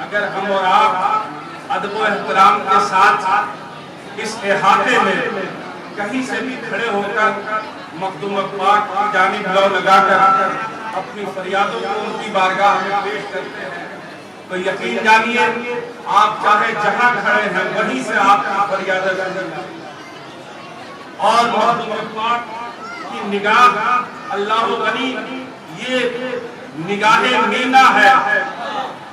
اگر ہم اور آپ ادب و احترام کے ساتھ اس احاطے میں کہیں سے بھی کھڑے ہو کر مخدوم پاک کی جانب لو لگا کر اپنی فریادوں کو ان کی بارگاہ میں پیش کرتے ہیں تو یقین جانیے آپ چاہے جہاں کھڑے ہیں وہیں سے آپ کی فریادیں کریں اور مخدوم پاک کی نگاہ اللہ غنی یہ نگاہ مینا ہے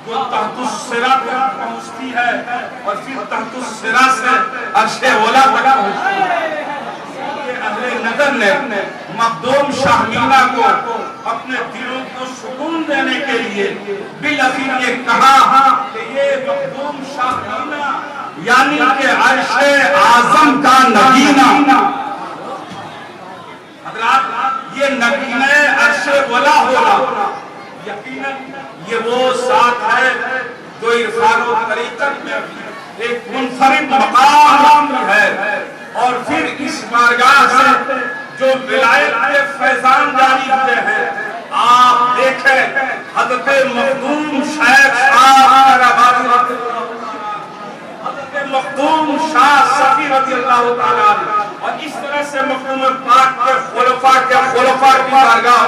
جو تحت السرا تک پہنچتی ہے اور پھر تحت السرا سے عرش اولا تک پہنچتی ہے۔ یہ اہل نظر نے مخدوم شاہ مینا کو اپنے دلوں کو سکون دینے کے لیے بالآخر یہ کہا کہ یہ مخدوم شاہ مینا یعنی کہ عرش اعظم کا نگینہ، حضرات یہ نگینہ عرش اولا ہوگا، یقیناً یہ وہ ساتھ ہے جو عرفان و طریقت میں ایک منفرد مقام ہے اور پھر اس بارگاہ سے جو ولایت کے فیضان جاری ہوتے ہیں۔ آپ دیکھیں حضرت مخدوم شیخ حضرت مخدوم شاہ صفی رضی اللہ تعالیٰ اور اس طرح سے مخدوم پاک کے خلفاء کی بارگاہ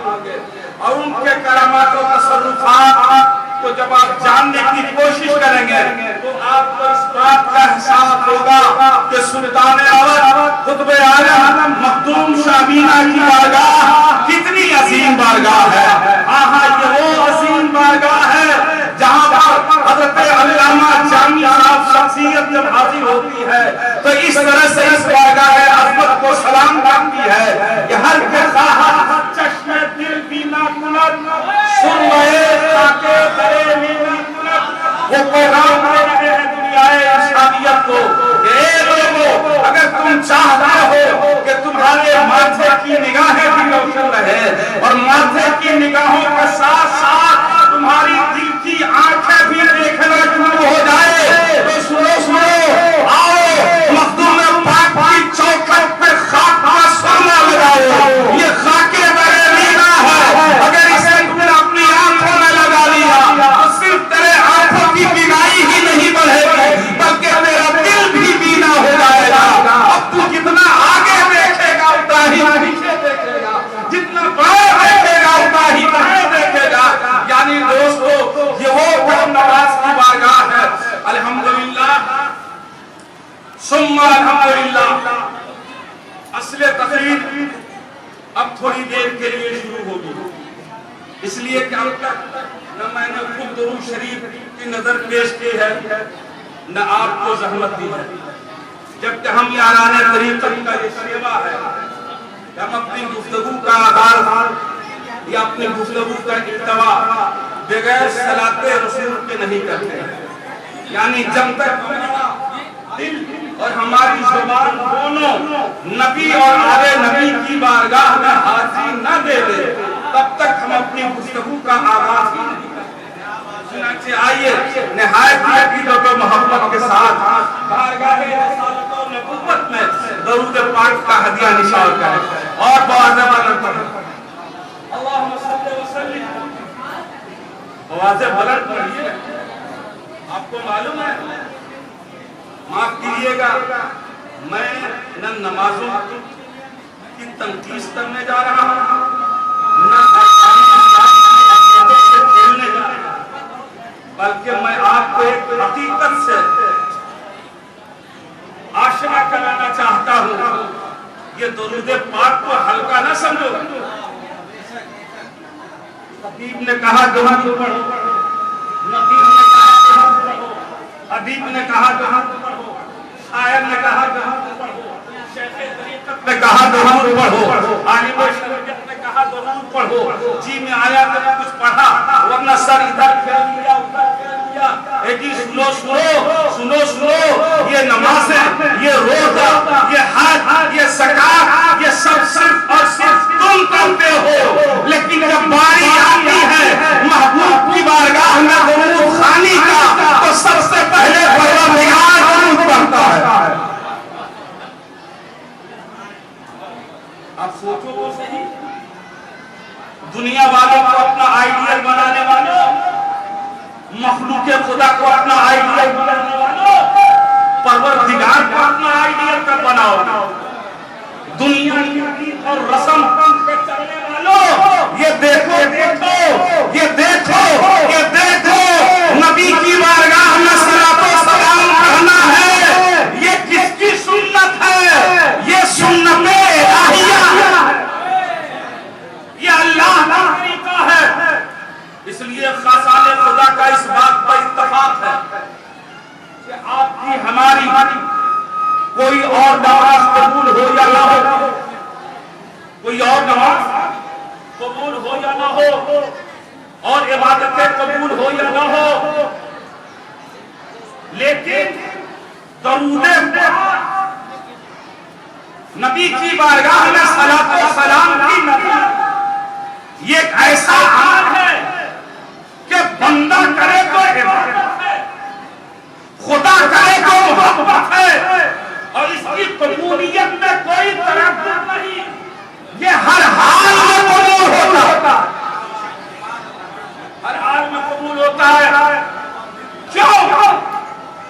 ہوگے اور ان کے کرامات و تصرفات کو جب آپ جاننے کی کوشش کریں گے تو آپ کو اس بات کا احساس ہوگا کہ سلطان اول قطب عالم مخدوم شاہ مینا کی بارگاہ کتنی عظیم بارگاہ ہے۔ یہ وہ عظیم بارگاہ ہے جہاں پر حضرت علامہ جامی صاحب شخصیت جب حاضر ہوتی ہے تو اس طرح سے اس بارگاہ عظمت کو سلام کرتی ہے کہ ہر کے خواہاں چشم دل بینا کنت سرمائے خاکے درے مینا کنت وہ پیغام دے رہے ہیں دنیائے انسانیت کو کہ اے لوگو اگر تم چاہتے ہو کہ تمہارے ماتھے کی نگاہیں بھی روشن رہے اور ماتھے کی نگاہوں کے ساتھ ساتھ تمہاری دل کی آنکھیں بھی دیکھنا شروع ہو جائے تو سنو آؤ مخدوم پاک کی چوکھٹ پہ خاک کا سرما لگاؤ۔ یہ خاکے درے مینا ہے، اگر اسے تم نے اپنی آنکھوں میں لگا لیا تو صرف تیرے آنکھوں کی بینائی ہی نہیں بڑھے گی بلکہ تیرا دل بھی بینا ہو جائے گا۔ اب تو جتنا آگے دیکھے گا اتنا ہی پیچھے دیکھے گا، جتنا بڑا دیکھے گا اتنا ہی بڑا دیکھے گا۔ یعنی دوستو یہ وہ کرم نواز کی بارگاہ ہے۔ الحمدللہ ثم الحمدللہ۔ اصل تقریر اب تھوڑی دیر کے لیے شروع ہوگی، اس لیے کہ اب تک نہ میں نے خود درود شریف کی نظر پیش کی ہے نہ آپ کو زحمت دی ہے، جبکہ ہم یاران طریقت کا یہ سیوا ہے کہ ہم اپنی گفتگو کا آغاز یا اپنی گفتگو کا ارتباط بغیر صلاۃ رسول کے نہیں کرتے، یعنی جب تک ہمارا دل اور ہماری زبان دونوں نبی اور آل نبی کی بارگاہ میں حاضری نہ دے دے تب تک ہم اپنی گفتگو کا آغاز ہی نہیں کرتے۔ چنانچہ آئیے نہایت عقیدت و محبت کے ساتھ بارگاہ رسالت و نبوت میں درود پاک کا ہدیہ نثار کریں اور بواضح بلند پڑھیں۔ اللہم صلی وسلم، بواضح بلند پڑھیے۔ آپ کو معلوم ہے، معاف کیجئے گا، میں نہ نمازوں کی تنقید کرنے جا رہا ہوں نہ سے کھیلنے جا رہا ہوں، بلکہ میں آپ کو ایک حقیقت سے آشنا کرانا چاہتا ہوں۔ یہ درود پاک کو ہلکا نہ سمجھو۔ خطیب نے کہا درود پڑھو، نقیب نے کہا درود پڑھو، ادیب نے کہا درود پڑھو، شاعر نے کہا درود پڑھو، شیخ طریقت نے کہا درود پڑھو، عالم شریعت نے کہا درود پڑھو۔ جی میں آیا تو کچھ پڑھا ورنہ سر ادھر پھیر لیا ادھر پھیر لیا۔ اے جی سنو یہ نمازیں، یہ روزہ، یہ حج، یہ زکات، یہ سب صرف اور صرف تم کرتے ہو، لیکن جب باری آتی ہے محبوب کی بارگاہ میں درود خوانی کا تو سب سے پہلے پروردگار درود پڑھتا ہے۔ آپ سوچو تو صحیح، دنیا والوں کو اپنا آئیڈیل بنانے والوں، مخلوق خدا کو اپنا آئیڈیل بنانے والوں، پروردگار کو اپنا آئیڈیل کب بناؤ؟ دنیا کی اور رسم پہ چلنے والوں، یہ دیکھو دیکھو یہ دیکھو یہ دیکھو، نبی کی بارگاہ میں صلاۃ و سلام کہنا ہے، یہ کس کی سنت ہے؟ یہ سنت الہیہ ہے، یہ اللہ کا طریقہ ہے۔ اس لیے خاصان خدا کا اس بات پر اتفاق ہے کہ آپ کی ہماری کوئی اور نماز قبول ہو یا نہ ہو، کوئی اور نماز قبول ہو یا نہ ہو، اور عبادتیں قبول ہو یا نہ ہو، لیکن درود پاک نبی کی بارگاہ میں صلاۃ و سلام کی نبی، یہ ایک ایسا عمل ہے کہ بندہ کرے تو عبادت ہے، خدا کرے تو محبت ہے، اور اس کی قبولیت میں کوئی تردد نہیں، یہ ہر حال میں قبول ہوتا ہے، ہر حال میں قبول ہوتا ہے۔ کیوں؟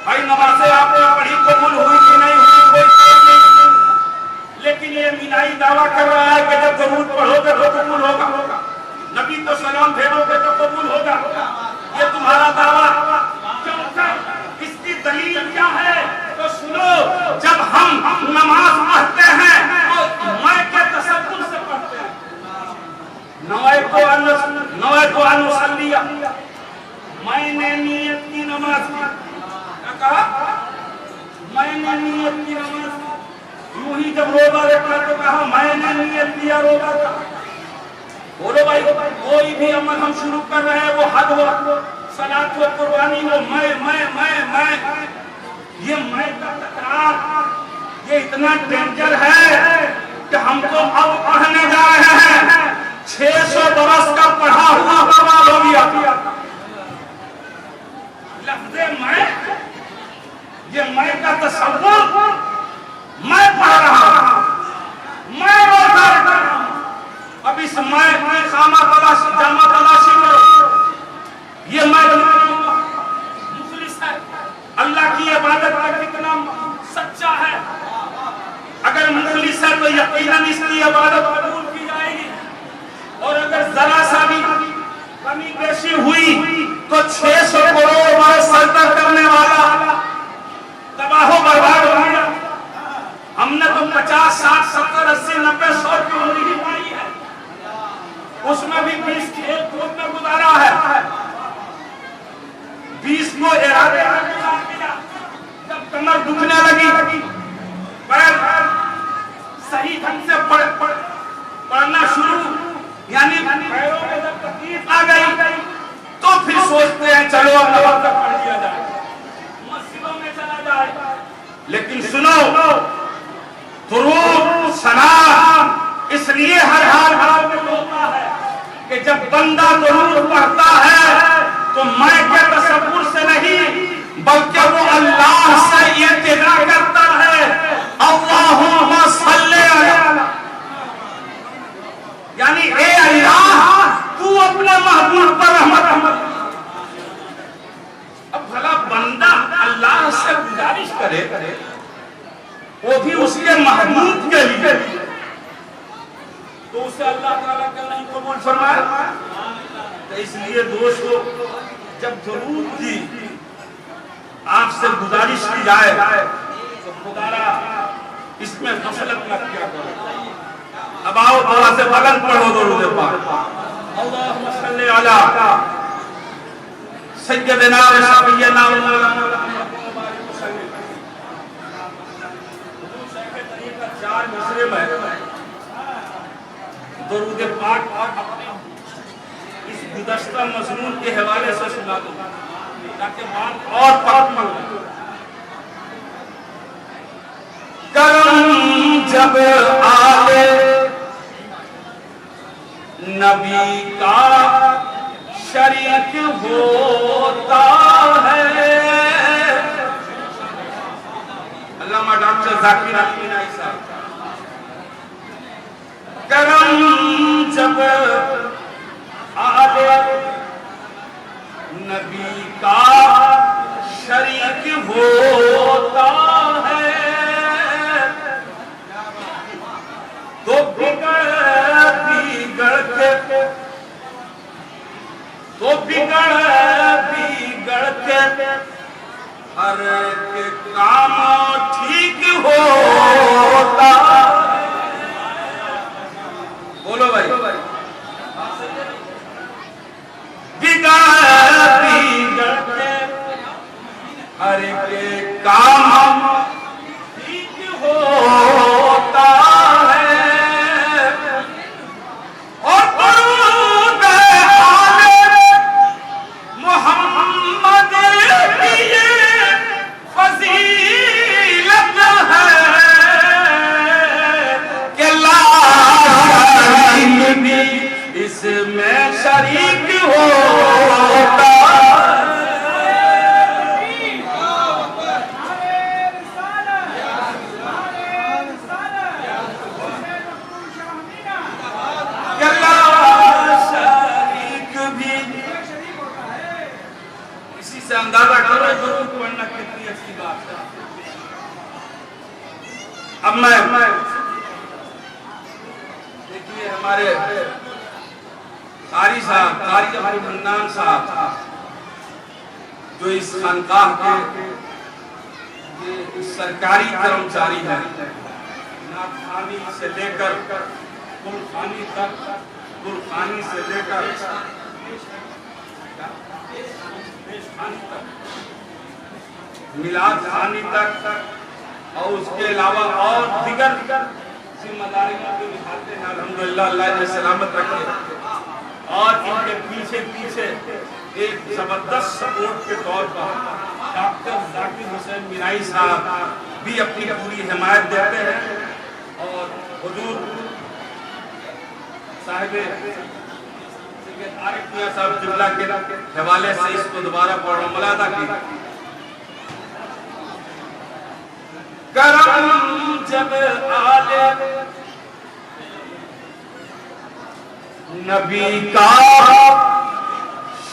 بھائی نمازیں آپ نے پڑھی، قبول ہوئی کہ نہیں ہوئی کوئی خبر نہیں، لیکن یہ مینائی دعویٰ کر رہا ہے کہ جب درود پڑھو گے تو قبول ہوگا، نبی کو سلام بھیجو گے تو قبول ہوگا، یہ تمہارا دعویٰ کیوں ہے؟ اس کی دلیل کیا ہے؟ تو سنو، جب ہم نماز پڑھتے ہیں تو میں کے تصور سے پڑھتے ہیں، نویت ان اصلی، میں نے نیت کی نماز کی، کیا کہا؟ میں نے نیت کی نماز کی، یوں ہی جب روزہ رکھا تو کہا میں نے نیت کیا روزہ کا۔ بولو بھائی، کوئی بھی عمل ہم شروع کر رہے ہیں وہ حد ہو، صلاۃ و قربانی ہو، میں یہ میں کا تکرار یہ اتنا ڈینجر ہے کہ ہم تو اب پڑھنے جا رہے ہیں 600 برس کا پڑھا ہوا برباد ہو گیا۔ لفظ میں، یہ میں کا تصور، میں پڑھ رہا ہوں، میں روزہ رکھ رہا ہوں، اب اس میں خامہ تلاشی جامع تلاشی کرو، یہ میں مخلص ہے، اللہ کی عبادت کا کتنا سچا ہے، اگر مخلص ہے تو یقیناً اس کی عبادت قبول کی جائے گی، اور اگر ذرا سا بھی کمی بیشی ہوئی تو 600 کروڑ برس سجدہ کرنے والا تباہ و برباد ہو گیا۔ ہم نے تو 50 60 70 80 90 100 کی عمر ہی پائی ہے، اس میں بھی 20 کی ایک دور میں گزارا ہے، 20 کو ارادے میں گزار دیا، جب کمر دکھنے لگی، پیر صحیح ڈھنگ سے پڑھنا شروع، یعنی پیروں میں جب تکلیف آ گئی تو پھر سوچتے ہیں چلو اب نماز پڑھ لیا جائے، مسجدوں میں چلا جائے۔ لیکن سنو، درود سلام اس لیے ہر حال میں ہوتا ہے کہ جب بندہ درود پڑھتا ہے تو میں کے تصور سے نہیں بلکہ وہ اللہ سے التجا کرتا ہے، اللہم صلی علی، یعنی اے اللہ تو اپنے محبوب پر رحمت۔ اب بھلا بندہ اللہ سے گزارش کرے وہ بھی اس کے محبوب کے لیے، تو اسے اللہ تعالیٰ کا نہیں قبول فرمائے۔ تو اس لیے دوستو، جب درود کی آپ سے گزارش کی جائے تو خدارا اس میں غفلت نہ کیا کرو۔ اب آؤ تھوڑا سے بلند پڑھو درود پاک، اللہم صلی علی سیدنا و شفیعنا و مولانا چار مصرے میں درود پاک اپنے اس گزشتہ مضمون کے حوالے سے سنا دوں تاکہ بات اور پاک مل۔ کرم جب آئے نبی کا شریک ہوتا ہے، علامہ ڈاکٹر ذاکر حکیم نائی صاحب، کرم جب آئے نبی کا شریک ہوتا ہے تو بگڑ کے ہر ایک کام ٹھیک ہوتا ہے۔ بولو بھائی، بگڑ کے ہر ایک کام ٹھیک ہوتا ہے اور درود آل محمد کی یہ فضیلت ہے کہ لا شریک بھی اس میں شریک ہوتا ہے۔ سے اندازہ کرو درود پڑھنا کتنی اچھی بات ہے۔ اب میں دیکھیے ہمارے قاری صاحب، قاری عبد المنان صاحب جو اس خانقاہ کے سرکاری کرمچاری ہیں، نعت خوانی سے لے کر گلخوانی تک، گلخوانی سے لے کر میلاد خوانی تک اور اس کے علاوہ اور دیگر ذمہ داریوں کو نبھاتے ہیں، الحمدللہ اللہ نے سلامت رکھے۔ اور ان کے پیچھے ایک زبردست سپورٹ کے طور پر ڈاکٹر ذاکر حسین مینائی صاحب بھی اپنی پوری حمایت دیتے ہیں اور حضور صاحب عارف میاں صاحب قبلہ کے حوالے سے اس کو دوبارہ پڑھنا ملاحظہ کی۔ کرم جب آلے نبی کا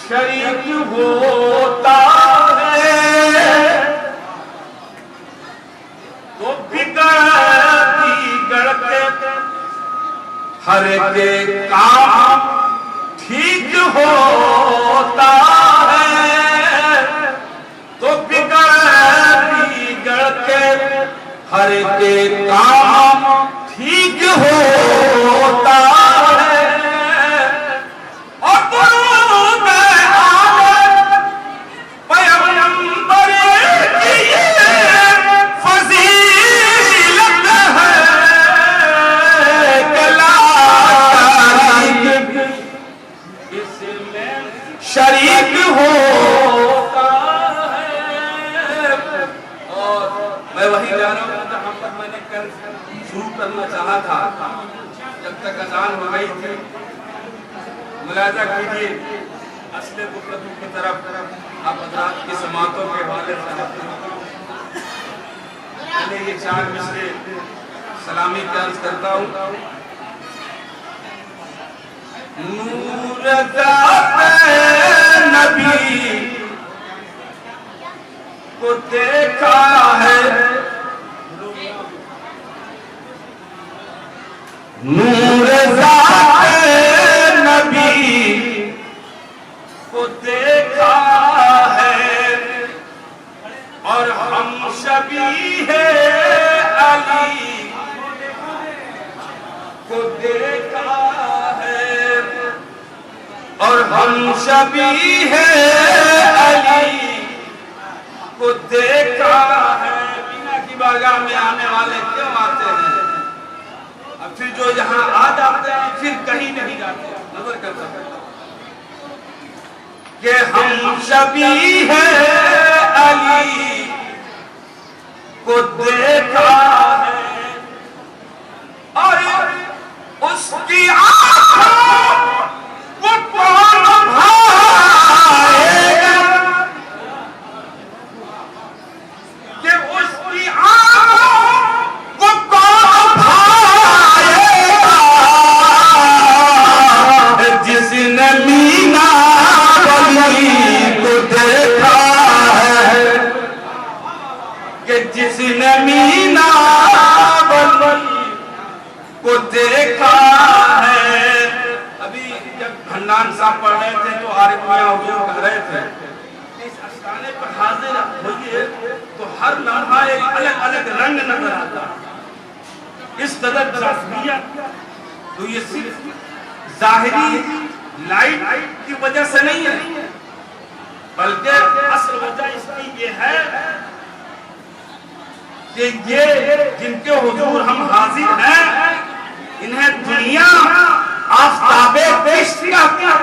شریک ہوتا ہے تو بگڑ کے ہر ایک کام ٹھیک ہوتا ہے تو بگڑ کے ہر ایک کام ٹھیک ہوتا ہے اور درود آل پیغمبر کی یہ فضیلت ہے کہ لا شریک ہوتا ہے۔ اور میں وہی جا رہا ہوں جہاں پر میں نے کل شروع کرنا چاہا تھا، جب تک اذان ہو گئی تھی۔ ملاحظہ کیجیے اصل گفتگو کی طرف آپ حضرات کی سماعتوں کے حوالے سے میں یہ 4 مصرے سلامی کی عرض کرتا ہوں۔ نور ذات نبی کو دیکھا ہے، نور ذات نبی کو دیکھا ہے اور ہم شبیہ علی کو دیکھا ہے اور ہم شبیہ علی کو دیکھا ہے۔ مینا کی بارگاہ میں آنے والے کیوں آتے ہیں؟ اب پھر جو یہاں آ جاتے ہیں پھر کہیں نہیں جاتے۔ نظر کر سکتے کہ ہم شبیہ علی کو دیکھا ہے اور اس کی آنکھوں کو کون بھائے گا کہ اس کی آنکھوں کو کون بھائے گا جس نے مینا بلی کو جس نے مینا بلی کو دیکھا ہے. ابھی جب بھنڈان صاحب پڑھ رہے تھے تو عارف میاں حضور کہہ رہے تھے اس افسانے پر حاضر ہوئیے تو ہر لمحہ ایک الگ الگ رنگ نظر آتا. اس قدر جاذبیت. تو یہ صرف ظاہری لائٹ کی وجہ سے نہیں ہے بلکہ اصل وجہ اس کی یہ ہے کہ یہ جن کے حضور ہم حاضر ہیں انہیں دنیا آفتاب عشق کہتی ہے.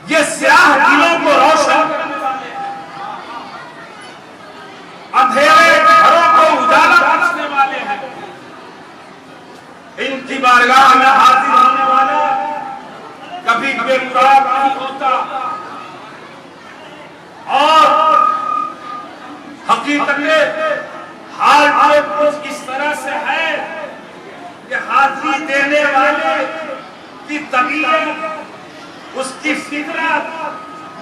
یہ سیاہ دلوں کو روشن کرنے والے ہیں, اندھیرے گھروں کو اجالا بخشنے والے ہیں. ان کی بارگاہ میں حاضر ہونے والا کبھی بے مراد نہیں ہوتا. اور حقیقت حال کچھ اس طرح سے ہے کہ حاضری دینے والے کی طبیعت اس کی فطرت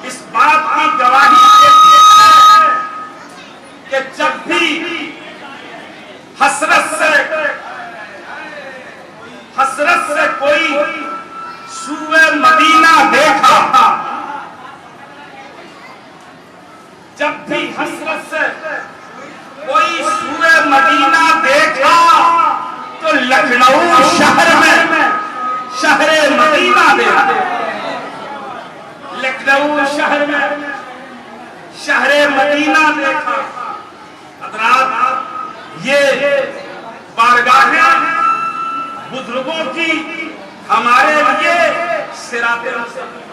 اس بات کی گواہی دیتی ہے کہ جب بھی حسرت سے کوئی سوئے مدینہ دیکھا, جب بھی حسرت سے کوئی سوئے مدینہ دیکھا تو لکھنؤ شہر مدینہ دیکھا. لکھنؤ شہر مدینہ دیکھا. حضرات یہ بارگاہیں بزرگوں کی ہمارے لیے صراط مستقیم,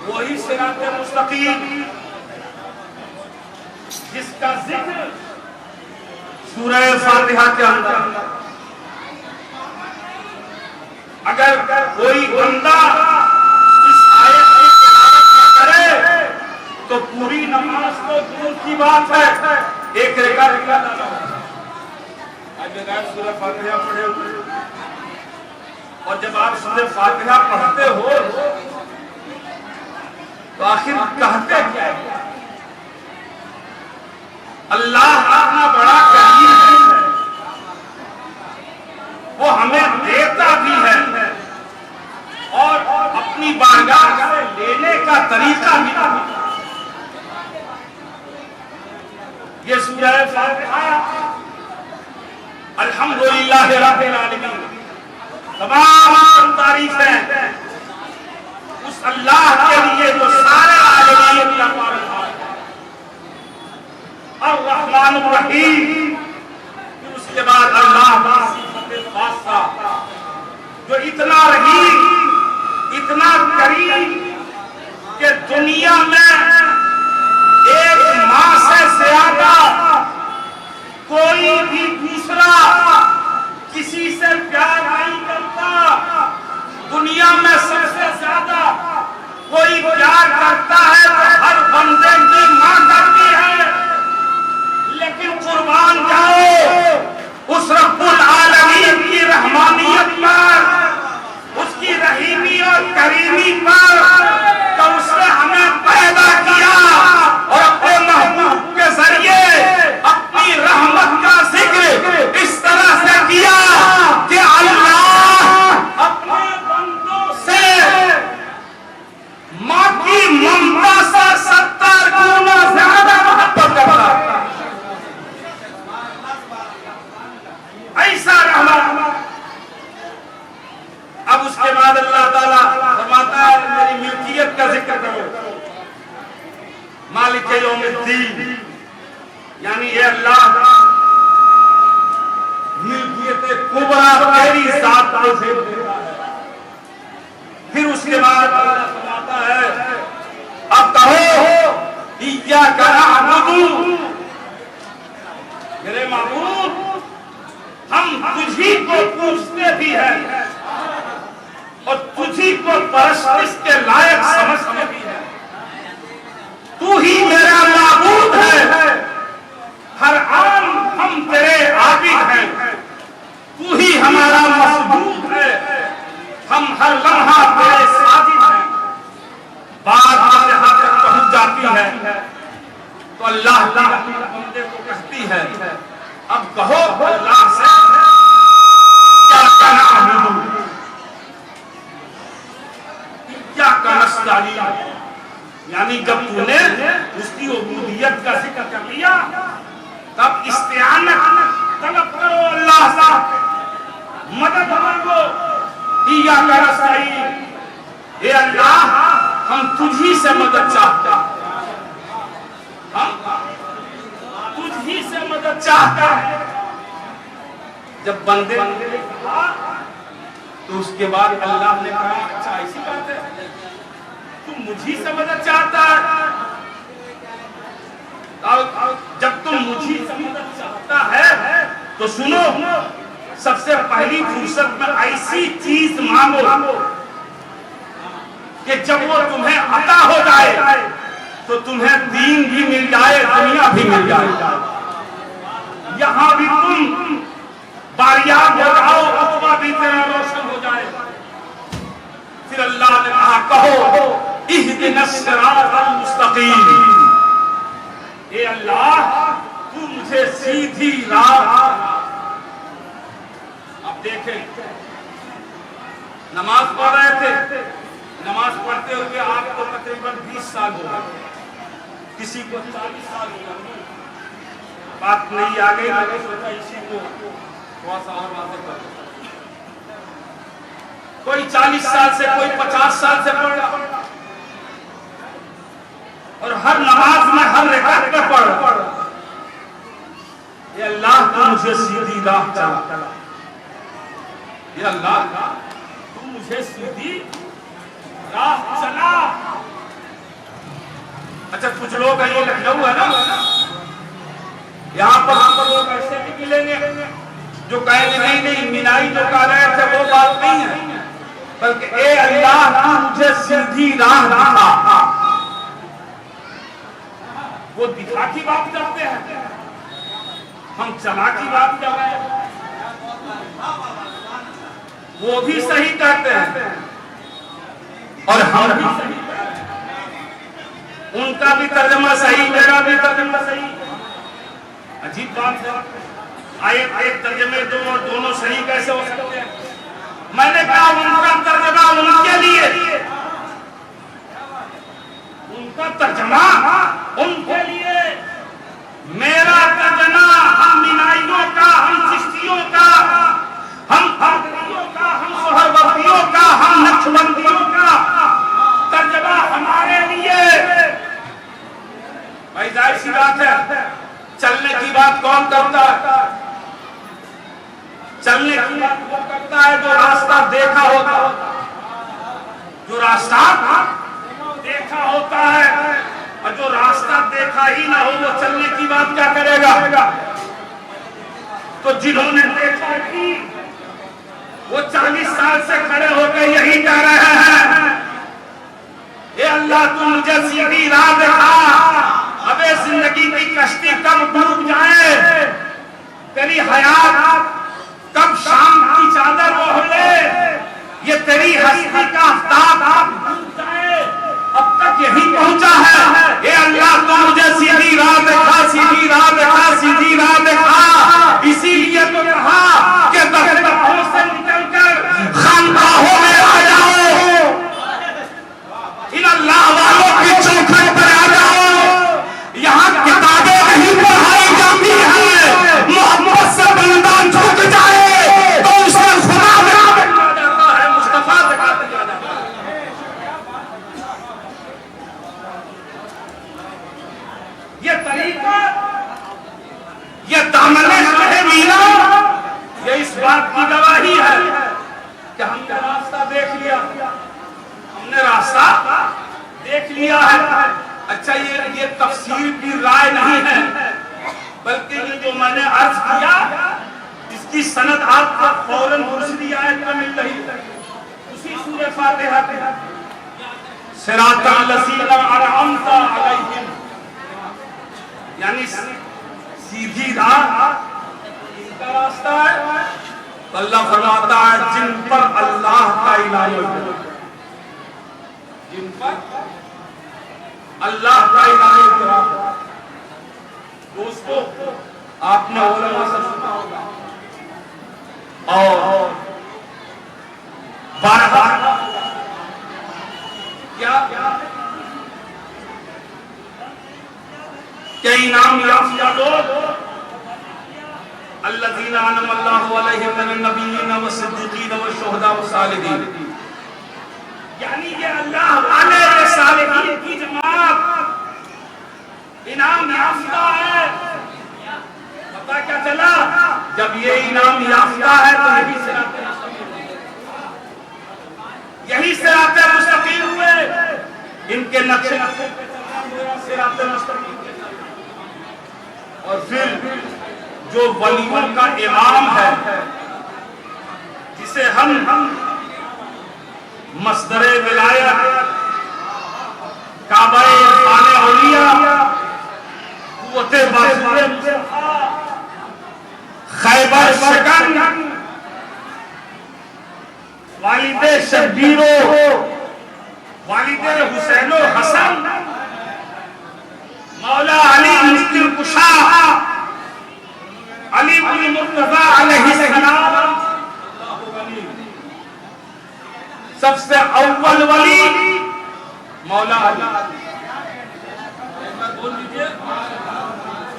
وہی صراط مستقیم جس کا ذکر سورہ فاتحہ کے اندر. اگر کوئی بندہ اس آیت کی تلاوت کرے تو پوری نماز تو دور کی بات ہے ایک رکعت کا سورہ فاتحہ پڑھے ہوئے. اور جب آپ سورہ فاتحہ پڑھتے ہو تو آخر کہتے کیا ہے؟ اللہ اتنا بڑا کریم ہے, وہ ہمیں دیتا بھی ہے اور اپنی بارگاہ سے لینے کا طریقہ بھی ہے. یہ سورہ فاتحہ الحمدللہ رب العالمین, تمام تعریفیں اس اللہ کے لیے جو سارے عالمین کا پالنہار ہے, الرحمن الرحیم. اس کے بعد اللہ صفت خاصہ جو اتنا رحیم اتنا کریم کہ دنیا میں ایک ماں سے زیادہ کوئی بھی دوسرا کسی سے پیار نہیں کرتا. دنیا میں سب سے زیادہ کوئی پیار کرتا ہے تو ہر بندے کی ماں کرتی ہے. لیکن قربان جاؤ اس رب العالمین کی رحمانیت پر, اس کی رحیمی اور کریمی پر کہ اس نے ہمیں پیدا کیا اور اپنے محبوب کے ذریعے اپنی رحمت کا ذکر اس طرح سے کیا کہ اللہ اپنے بندوں سے ماں کی ممتا سے 70 گنا زیادہ محبت کرتا ہے. ایسا رحمت. اب اس کے بعد اللہ تعالیٰ فرماتا ہے میری ملکیت کا ذکر کرو. مالک یوم الدین, یعنی اے اللہ ملکیت کبریٰ تیری ذات کو دیتا ہے. پھر اس کے بعد اللہ فرماتا ہے اب کہو ایاک نعبد, میرے معبود ہم تجھی کو پوچھتے بھی ہیں اور تجھی کو پرستش کے لائق سمجھتے بھی ہیں. تو ہی میرا معبود ہے, ہر آن ہم تیرے عابد ہیں. تو ہی ہمارا مسجود ہے, ہم ہر لمحہ تیرے ساجد ہیں. سے مدد چاہتا ہے، تجھ ہی سے مدد چاہتا ہے۔ جب بندے نے کہا تو اس کے بعد اللہ نے کہا اچھا ایسی بات ہے، تم مجھی سے مدد چاہتا ہے، جب تم مجھی سے مدد چاہتا ہے تو سنو، سب سے پہلی فرصت میں ایسی چیز مانگو کہ جب وہ تمہیں عطا ہو جائے تو تمہیں دین بھی مل جائے، دنیا بھی مل جائے، یہاں بھی تم باریاب ہو جاؤ، عقبہ بھی تیرا روشن ہو جائے۔ پھر اللہ نے کہا کہو اہدنا الصراط المستقیم، اے اللہ تو مجھے سیدھی راہ دکھا۔ اب دیکھیں، نماز پڑھ رہے تھے، نماز پڑھتے ہوئے آپ کو تقریباً 20 سال ہو گئے، کسی کو 40 سال ہو گئے، بات نہیں آ گئی، میں نے سوچا اسی کو تھوڑا سا اور واضح کر دوں۔ کوئی 40 سال سے، کوئی 50 سال سے پڑھ رہا، اور ہر نماز میں ہر رکعت میں پڑھ رہا، اے اللہ تو مجھے سیدھی راہ چلا، اے اللہ تو مجھے سیدھی راہ چلا۔ اچھا کچھ لوگ ہیں، یہ لکھنؤ ہے نا، یہاں پر ہم لوگ ایسے بھی ملیں گے جو کہیں گے نہیں نہیں مینائی جو کہہ رہے تھے وہ بات نہیں ہے، بلکہ اے اللہ تو مجھے سیدھی راہ دکھا۔ وہ دکھا کی بات کرتے ہیں، ہم چلا کی بات کر رہے ہیں، وہ بھی صحیح کہتے ہیں اور ہم بھی صحیح کہتے ہیں، ان کا بھی ترجمہ صحیح، میرا بھی ترجمہ صحیح۔ عجیب بات ہے، آیت ایک ترجمے دو اور دونوں صحیح کیسے ہو سکتے ہیں؟ میں نے کہا ان کا ترجمہ ان کے لیے، ان کا ترجمہ ان کے لیے، میرا ترجمہ ہم مینائیوں کا، ہم چشتیوں کا، ہم قادریوں کا، ہم سہروردیوں کا، ہم نقشبندیوں کا ترجمہ ہمارے لیے۔ بھائی ظاہر سی بات ہے، چلنے کی بات کون کرتا ہے؟ چلنے کی بات وہ کرتا ہے جو راستہ دیکھا ہوتا ہے، جو راستہ دیکھا ہوتا ہے، اور جو راستہ دیکھا ہی نہ ہو وہ چلنے کی بات کیا کرے گا؟ تو جنہوں نے دیکھا کی وہ 40 سال سے کھڑے ہو کے یہی کہہ رہے ہیں اے اللہ تو مجھے سیدھی راہ دکھا، ابے زندگی کی کشتی کب ڈوب جائے، تیری حیات کب شام کی چادر اوڑھ لے، یہ تیری ہستی کا آفتاب ڈوب جائے، اب تک یہی پہنچا ہے۔ اے اللہ تو مجھے سیدھی راہ دکھا، سیدھی راہ دکھا، سیدھی راہ دکھا۔ اسی لیے تو کہا کہ درگاہوں سے نکل کر خانقاہوں میں آ جاؤ، ان اللہ والوں کی چوکھٹ پر آ جاؤ، یہاں کتابیں نہیں پڑھائی جاتی ہیں، محبت سے بندہ جھک جائے تو اسے خدا دکھا جاتا ہے، مصطفیٰ دکھا دیا جاتا ہے۔ یہ طریقہ، یہ دامن شاہ مینا، یہ اس بات کی گواہی ہے کہ ہم نے راستہ دیکھ لیا، ہم نے راستہ دیکھ لیا ہے۔ اچھا یہ تفسیر کی رائے نہیں ہے، بلکہ یہ جو میں نے عرض کیا اس کی سند آپ کو فوراً دوسری آیت میں مل رہی ہے، اسی سورہ فاتحہ پہ، صراط الذین انعمت علیہم، یعنی سیدھی راہ ان کا راستہ ہے۔ تو اللہ فرماتا ہے جن پر اللہ کا عنایت ہے، جن پر اللہ کا عنایت ہے۔ دوستو آپ نے علماء سے سنا ہوگا اور بار بار کیا انعام یافتہ لوگ الذین انعم اللہ علیہم من النبیین والصدیقین والشہداء والصالحین، یعنی یہ اللہ والے صالحین کی جماعت انعام یافتہ ہے. پتہ کیا چلا؟ جب یہ انعام یافتہ ہے تو یہی صراط مستقیم ہوئے. ان کے نقشے پہ چلنا صراط مستقیم. اور پھر جو ولیوں کا امام ہے جسے ہم مصدر ولایت کعبہ عرفان اولیاء قوت بازو خیبر شکن والد شبیر و والد حسین و حسن مولا علی مشکل کشا علی بن مرتضی علیہ السلام سب سے اول ولی مولا علی. بول دیجئے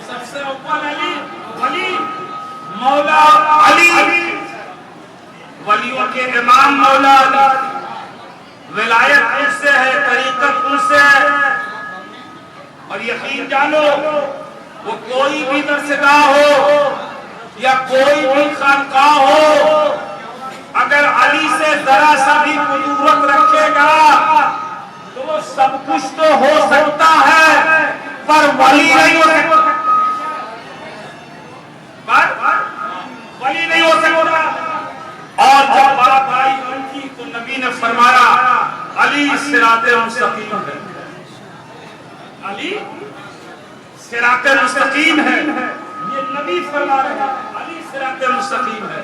سب سے اول ولی مولا علی. ولیوں کے امام مولا علی. ولایت ان سے ہے, طریقت ان سے ہے. اور یقین جانو وہ کوئی بھی درسگاہ ہو یا کوئی بھی خانقاہ ہو, اگر علی سے ذرا سا بھی قربت رکھے گا تو وہ سب کچھ تو ہو سکتا ہے پر ولی نہیں ہو سکتا. ولی نہیں ہو سکتا. اور جب بات آئی ان کی تو نبی نے فرمایا علی صراط مستقیم ہے. علی صراط مستقیم ہے. یہ نبی فرما رہے ہیں علی صراط مستقیم ہے.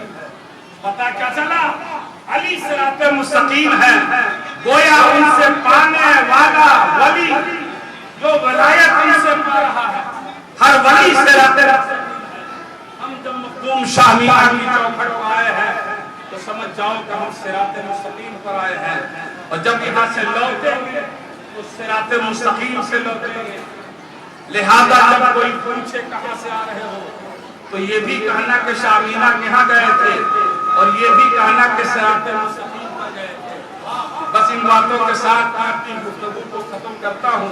پتہ کیا چلا؟ علی صراط مستقیم ہے. گویا ان سے پانے والا ولی جو ولایت ان سے پا رہا ہے ہر ولی صراط مستقیم. ہم جب مخدوم شاہ میاں کی چوکھٹ پر آئے ہیں تو سمجھ جاؤ کہ ہم صراط مستقیم پر آئے ہیں. اور جب یہاں سے لوٹیں گے تو صراط مستقیم سے لوٹیں گے. لہذا جب کوئی پوچھے کہاں سے آ رہے ہو تو یہ بھی کہنا کہ شاہ میاں کہاں گئے تھے اور یہ بھی کہنا کہ صراط مستقیم پر گئے تھے. بس ان باتوں کے ساتھ آپ کی گفتگو کو ختم کرتا ہوں.